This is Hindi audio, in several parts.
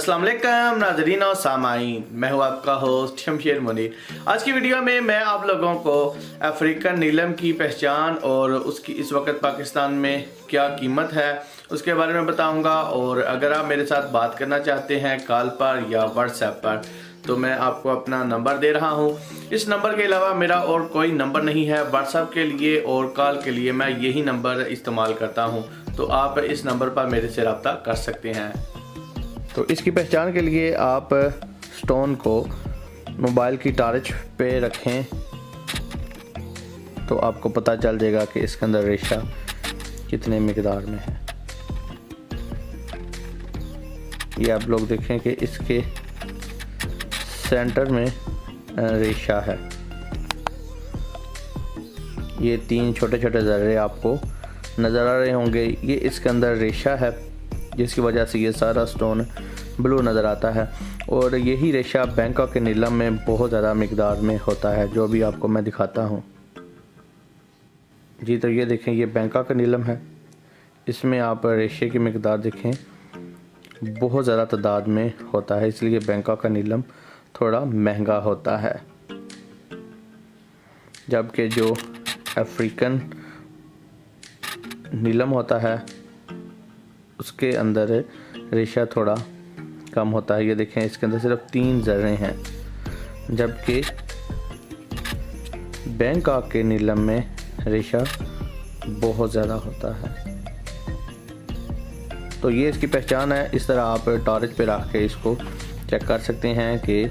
अस्सलाम वालेकुम नाज़रीन और सामाईन, मैं हूँ आपका होस्ट शमशेर मुनीर। आज की वीडियो में मैं आप लोगों को अफ्रीकन नीलम की पहचान और उसकी इस वक्त पाकिस्तान में क्या कीमत है उसके बारे में बताऊंगा। और अगर आप मेरे साथ बात करना चाहते हैं कॉल पर या व्हाट्सएप पर तो मैं आपको अपना नंबर दे रहा हूँ। इस नंबर के अलावा मेरा और कोई नंबर नहीं है। व्हाट्सएप के लिए और कॉल के लिए मैं यही नंबर इस्तेमाल करता हूँ, तो आप इस नंबर पर मेरे से रब्ता कर सकते हैं। तो इसकी पहचान के लिए आप स्टोन को मोबाइल की टॉर्च पे रखें तो आपको पता चल जाएगा कि इसके अंदर रेशा कितने मिकदार में है। ये आप लोग देखें कि इसके सेंटर में रेशा है। ये 3 छोटे छोटे ज़र्रे आपको नज़र आ रहे होंगे, ये इसके अंदर रेशा है जिसकी वजह से ये सारा स्टोन ब्लू नज़र आता है। और यही रेशा बैंकॉक के नीलम में बहुत ज़्यादा मिकदार में होता है, जो भी आपको मैं दिखाता हूँ जी। तो ये देखें, ये बैंकॉक का नीलम है। इसमें आप रेशे की मिकदार देखें, बहुत ज़्यादा तादाद में होता है, इसलिए बैंकॉक का नीलम थोड़ा महंगा होता है। जबकि जो अफ्रीकन नीलम होता है उसके अंदर रेशा थोड़ा कम होता है। ये देखें, इसके अंदर सिर्फ 3 ज़र्रे हैं, जबकि बैंकॉक के नीलम में रेशा बहुत ज़्यादा होता है। तो ये इसकी पहचान है। इस तरह आप टॉर्च पे रख के इसको चेक कर सकते हैं कि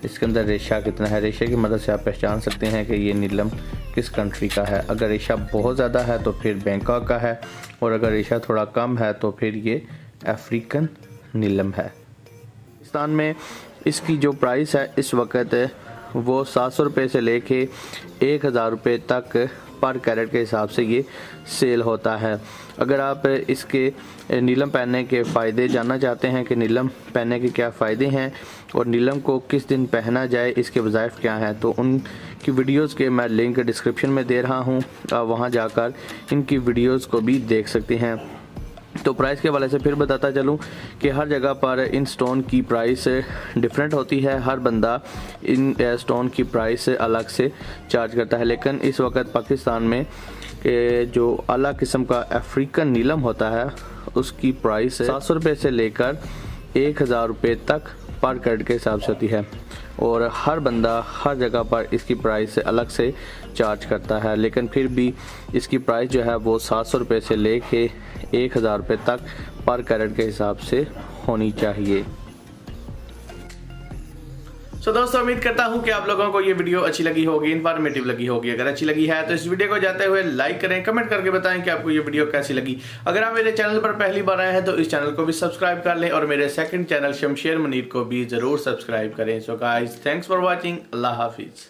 इसके अंदर रेशा कितना है। रेशे की मदद से आप पहचान सकते हैं कि ये नीलम किस कंट्री का है। अगर रेशा बहुत ज़्यादा है तो फिर बैंकॉक का है, और अगर रेशा थोड़ा कम है तो फिर ये अफ्रीकन नीलम है। पाकिस्तान में इसकी जो प्राइस है इस वक्त वो 700 रुपये से लेके 1000 रुपये तक पर कैरेट के हिसाब से ये सेल होता है। अगर आप इसके नीलम पहनने के फ़ायदे जानना चाहते हैं कि नीलम पहनने के क्या फ़ायदे हैं और नीलम को किस दिन पहना जाए, इसके वज़ाइफ क्या हैं, तो उनकी वीडियोस के मैं लिंक डिस्क्रिप्शन में दे रहा हूँ। आप वहाँ जाकर इनकी वीडियोस को भी देख सकते हैं। तो प्राइस के हवाले से फिर बताता चलूँ कि हर जगह पर इन स्टोन की प्राइस डिफरेंट होती है। हर बंदा इन स्टोन की प्राइस अलग से चार्ज करता है। लेकिन इस वक्त पाकिस्तान में जो आला किस्म का अफ्रीकन नीलम होता है उसकी प्राइस 700 रुपये से लेकर 1000 रुपये तक पर कैरेट के हिसाब से होती है। और हर बंदा हर जगह पर इसकी प्राइस अलग से चार्ज करता है, लेकिन फिर भी इसकी प्राइस जो है वो 700 रुपये से लेके 1000 रुपये तक पर कैरेट के हिसाब से होनी चाहिए। तो दोस्तों, उम्मीद करता हूं कि आप लोगों को ये वीडियो अच्छी लगी होगी, इन्फॉर्मेटिव लगी होगी। अगर अच्छी लगी है तो इस वीडियो को जाते हुए लाइक करें, कमेंट करके बताएं कि आपको ये वीडियो कैसी लगी। अगर आप मेरे चैनल पर पहली बार आए हैं तो इस चैनल को भी सब्सक्राइब कर लें और मेरे सेकंड चैनल शमशेर मुनीर को भी ज़रूर सब्सक्राइब करें। So guys, thanks for watching. अल्लाह हाफिज़।